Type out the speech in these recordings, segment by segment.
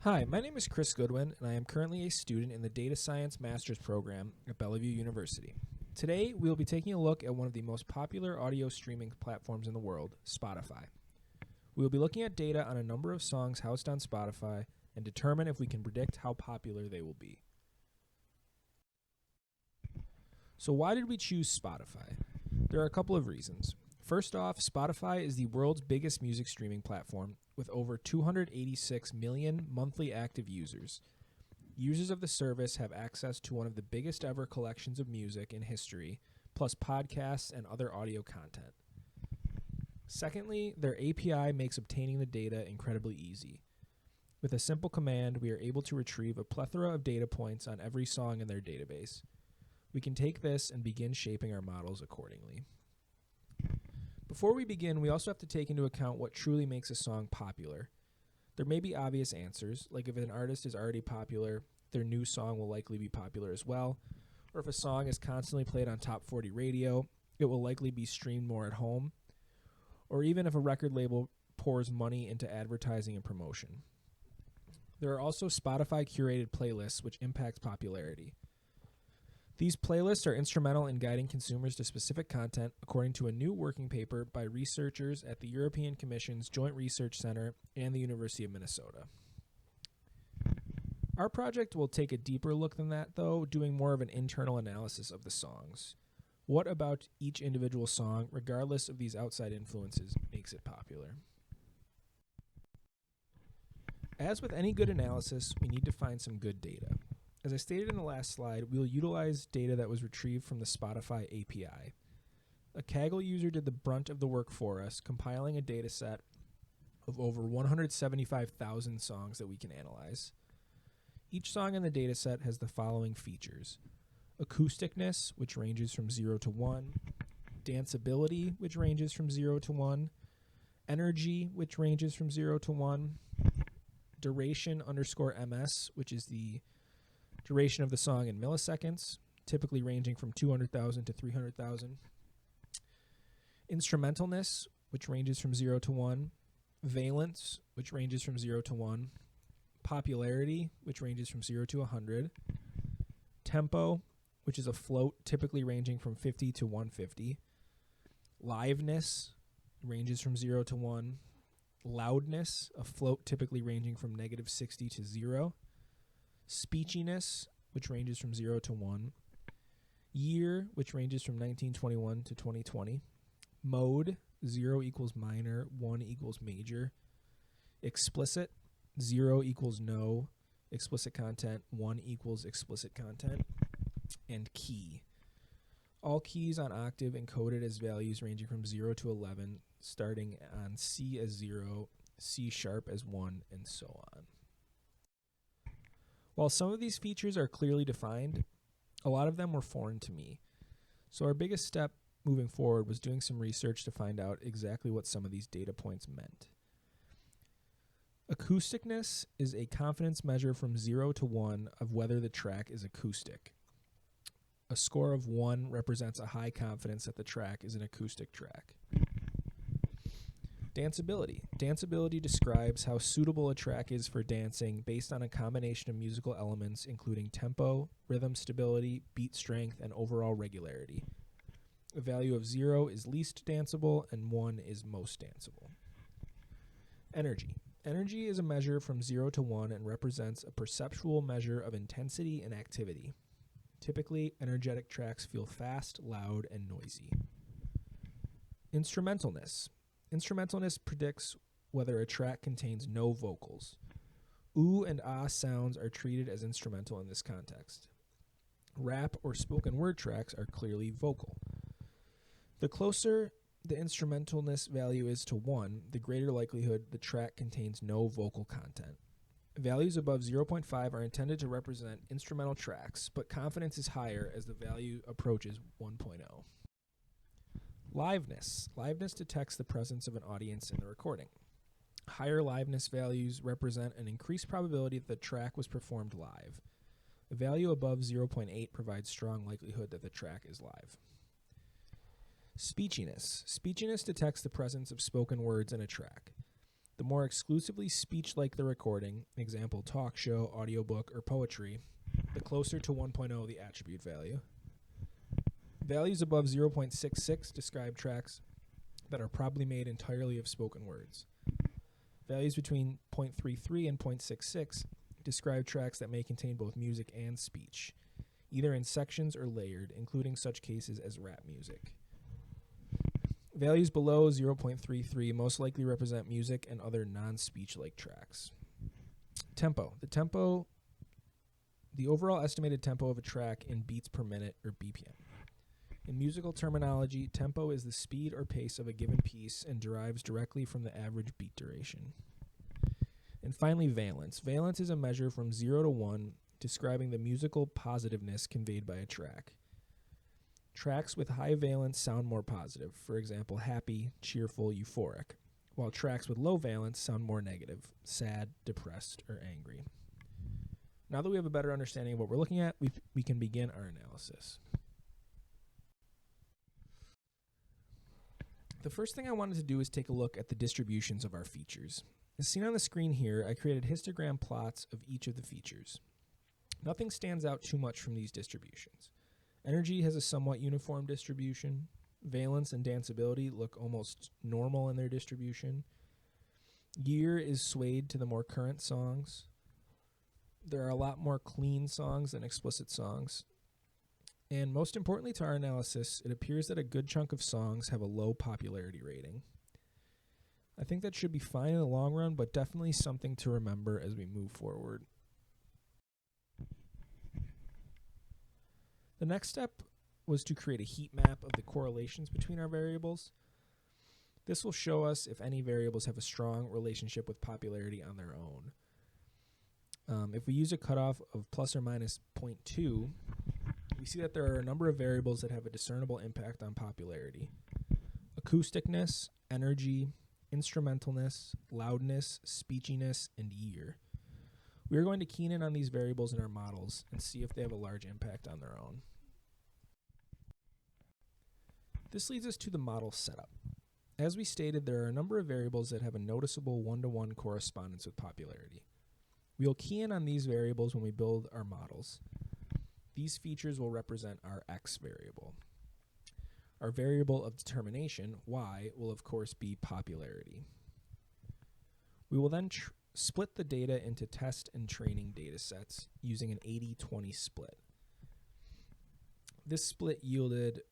Hi, my name is Chris Goodwin, and I am currently a student in the Data Science Master's Program at Bellevue University. Today, we will be taking a look at one of the most popular audio streaming platforms in the world, Spotify. We will be looking at data on a number of songs housed on Spotify and determine if we can predict how popular they will be. So why did we choose Spotify? There are a couple of reasons. First off, Spotify is the world's biggest music streaming platform with over 286 million monthly active users. Users of the service have access to one of the biggest ever collections of music in history, plus podcasts and other audio content. Secondly, their API makes obtaining the data incredibly easy. With a simple command, we are able to retrieve a plethora of data points on every song in their database. We can take this and begin shaping our models accordingly. Before we begin, we also have to take into account what truly makes a song popular. There may be obvious answers, like if an artist is already popular, their new song will likely be popular as well, or if a song is constantly played on top 40 radio, it will likely be streamed more at home, or even if a record label pours money into advertising and promotion. There are also Spotify curated playlists which impact popularity. These playlists are instrumental in guiding consumers to specific content according to a new working paper by researchers at the European Commission's Joint Research Center and the University of Minnesota. Our project will take a deeper look than that, though, doing more of an internal analysis of the songs. What about each individual song, regardless of these outside influences, makes it popular? As with any good analysis, we need to find some good data. As I stated in the last slide, we will utilize data that was retrieved from the Spotify API. A Kaggle user did the brunt of the work for us, compiling a data set of over 175,000 songs that we can analyze. Each song in the data set has the following features: acousticness, which ranges from 0 to 1, danceability, which ranges from 0 to 1, energy, which ranges from 0 to 1, duration_ms, which is the duration of the song in milliseconds, typically ranging from 200,000 to 300,000. Instrumentalness, which ranges from 0 to 1. Valence, which ranges from 0 to 1. Popularity, which ranges from 0 to 100. Tempo, which is a float typically ranging from 50 to 150. Liveness ranges from 0 to 1. Loudness, a float typically ranging from -60 to 0. Speechiness, which ranges from 0 to 1. Year, which ranges from 1921 to 2020. Mode, 0 equals minor, 1 equals major. Explicit, 0 equals no explicit content, 1 equals explicit content. And key. All keys on octave encoded as values ranging from 0 to 11, starting on C as 0, C sharp as 1, and so on. While some of these features are clearly defined, a lot of them were foreign to me. So our biggest step moving forward was doing some research to find out exactly what some of these data points meant. Acousticness is a confidence measure from 0 to 1 of whether the track is acoustic. A score of 1 represents a high confidence that the track is an acoustic track. Danceability. Danceability describes how suitable a track is for dancing based on a combination of musical elements including tempo, rhythm stability, beat strength, and overall regularity. A value of 0 is least danceable and 1 is most danceable. Energy. Energy is a measure from 0 to 1 and represents a perceptual measure of intensity and activity. Typically, energetic tracks feel fast, loud, and noisy. Instrumentalness. Instrumentalness predicts whether a track contains no vocals. Ooh and ah sounds are treated as instrumental in this context. Rap or spoken word tracks are clearly vocal. The closer the instrumentalness value is to 1, the greater likelihood the track contains no vocal content. Values above 0.5 are intended to represent instrumental tracks, but confidence is higher as the value approaches 1.0. Liveness. Liveness detects the presence of an audience in the recording. Higher liveness values represent an increased probability that the track was performed live. A value above 0.8 provides strong likelihood that the track is live. Speechiness. Speechiness detects the presence of spoken words in a track. The more exclusively speech-like the recording, example talk show, audiobook, or poetry, the closer to 1.0 the attribute value. Values above 0.66 describe tracks that are probably made entirely of spoken words. Values between 0.33 and 0.66 describe tracks that may contain both music and speech, either in sections or layered, including such cases as rap music. Values below 0.33 most likely represent music and other non-speech-like tracks. Tempo. The overall estimated tempo of a track in beats per minute, or BPM. In musical terminology, tempo is the speed or pace of a given piece and derives directly from the average beat duration. And finally, valence. Valence is a measure from 0 to 1 describing the musical positiveness conveyed by a track. Tracks with high valence sound more positive, for example, happy, cheerful, euphoric, while tracks with low valence sound more negative, sad, depressed, or angry. Now that we have a better understanding of what we're looking at, we can begin our analysis. The first thing I wanted to do is take a look at the distributions of our features. As seen on the screen here, I created histogram plots of each of the features. Nothing stands out too much from these distributions. Energy has a somewhat uniform distribution. Valence and danceability look almost normal in their distribution. Year is swayed to the more current songs. There are a lot more clean songs than explicit songs. And most importantly to our analysis, it appears that a good chunk of songs have a low popularity rating. I think that should be fine in the long run, but definitely something to remember as we move forward. The next step was to create a heat map of the correlations between our variables. This will show us if any variables have a strong relationship with popularity on their own. If we use a cutoff of plus or minus 0.2, we see that there are a number of variables that have a discernible impact on popularity. Acousticness, energy, instrumentalness, loudness, speechiness, and year. We are going to key in on these variables in our models and see if they have a large impact on their own. This leads us to the model setup. As we stated, there are a number of variables that have a noticeable one-to-one correspondence with popularity. We will key in on these variables when we build our models. These features will represent our X variable. Our variable of determination, Y, will of course be popularity. We will then split the data into test and training data sets using an 80-20 split. This split yielded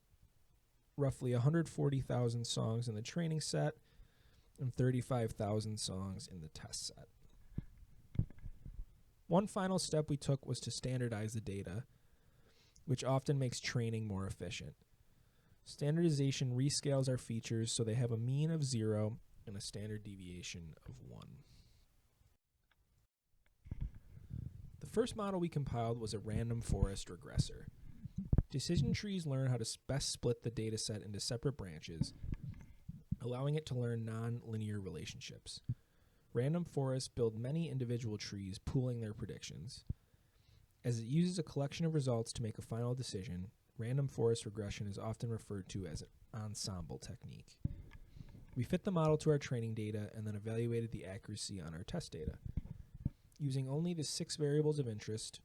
roughly 140,000 songs in the training set and 35,000 songs in the test set. One final step we took was to standardize the data, which often makes training more efficient. Standardization rescales our features so they have a mean of 0 and a standard deviation of 1. The first model we compiled was a random forest regressor. Decision trees learn how to best split the data set into separate branches, allowing it to learn non-linear relationships. Random forests build many individual trees, pooling their predictions. As it uses a collection of results to make a final decision, random forest regression is often referred to as an ensemble technique. We fit the model to our training data and then evaluated the accuracy on our test data. Using only the 6 variables of interest,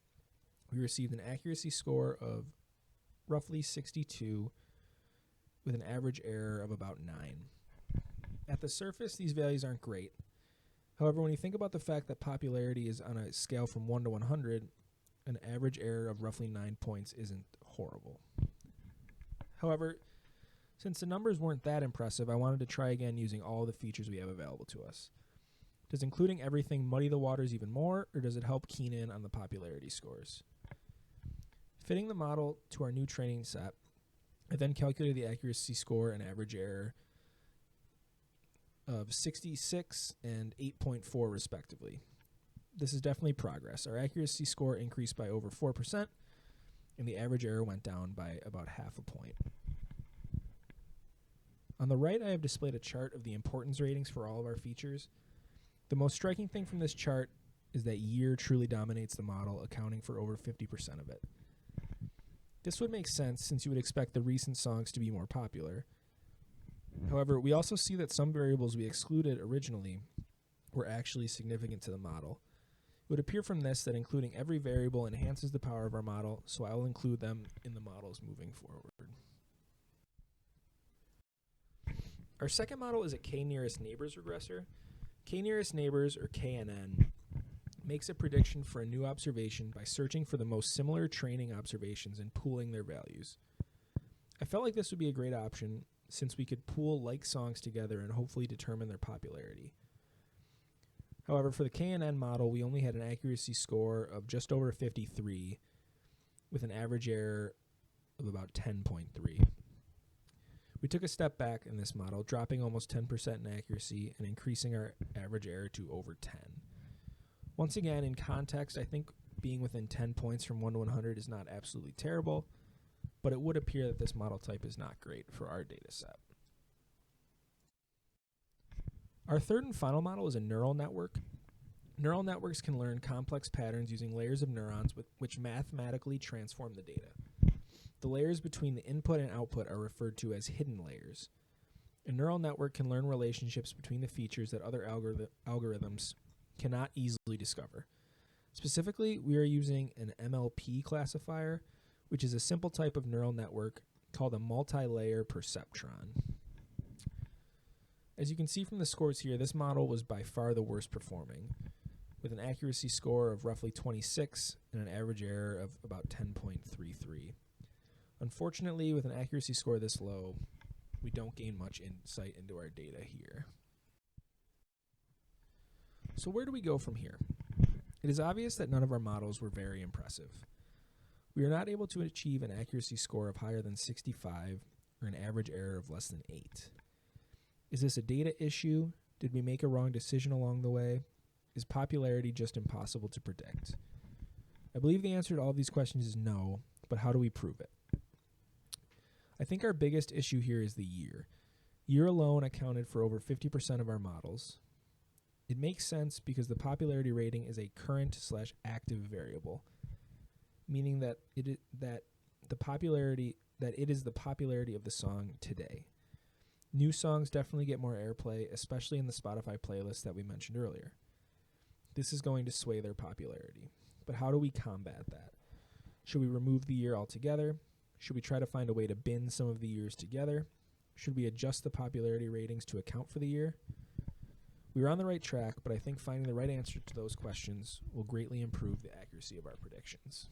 we received an accuracy score of roughly 62 with an average error of about 9. At the surface, these values aren't great. However, when you think about the fact that popularity is on a scale from 1 to 100, an average error of roughly 9 points isn't horrible. However, since the numbers weren't that impressive, I wanted to try again using all the features we have available to us. Does including everything muddy the waters even more, or does it help keen in on the popularity scores? Fitting the model to our new training set, I then calculated the accuracy score and average error of 66 and 8.4 respectively. This is definitely progress. Our accuracy score increased by over 4%, and the average error went down by about half a point. On the right, I have displayed a chart of the importance ratings for all of our features. The most striking thing from this chart is that year truly dominates the model, accounting for over 50% of it. This would make sense since you would expect the recent songs to be more popular. However, we also see that some variables we excluded originally were actually significant to the model. It would appear from this that including every variable enhances the power of our model, so I will include them in the models moving forward. Our second model is a k-nearest neighbors regressor. K-nearest neighbors, or KNN, makes a prediction for a new observation by searching for the most similar training observations and pooling their values. I felt like this would be a great option since we could pool like songs together and hopefully determine their popularity. However, for the KNN model, we only had an accuracy score of just over 53 with an average error of about 10.3. We took a step back in this model, dropping almost 10% in accuracy and increasing our average error to over 10. Once again, in context, I think being within 10 points from 1 to 100 is not absolutely terrible, but it would appear that this model type is not great for our data set. Our third and final model is a neural network. Neural networks can learn complex patterns using layers of neurons which mathematically transform the data. The layers between the input and output are referred to as hidden layers. A neural network can learn relationships between the features that other algorithms cannot easily discover. Specifically, we are using an MLP classifier, which is a simple type of neural network called a multi-layer perceptron. As you can see from the scores here, this model was by far the worst performing, with an accuracy score of roughly 26 and an average error of about 10.33. Unfortunately, with an accuracy score this low, we don't gain much insight into our data here. So where do we go from here? It is obvious that none of our models were very impressive. We are not able to achieve an accuracy score of higher than 65 or an average error of less than 8. Is this a data issue? Did we make a wrong decision along the way? Is popularity just impossible to predict? I believe the answer to all of these questions is no, but how do we prove it? I think our biggest issue here is the year. Year alone accounted for over 50% of our models. It makes sense because the popularity rating is a current/active variable, meaning that it is the popularity of the song today. New songs definitely get more airplay, especially in the Spotify playlist that we mentioned earlier. This is going to sway their popularity. But how do we combat that? Should we remove the year altogether? Should we try to find a way to bin some of the years together? Should we adjust the popularity ratings to account for the year? We are on the right track, but I think finding the right answer to those questions will greatly improve the accuracy of our predictions.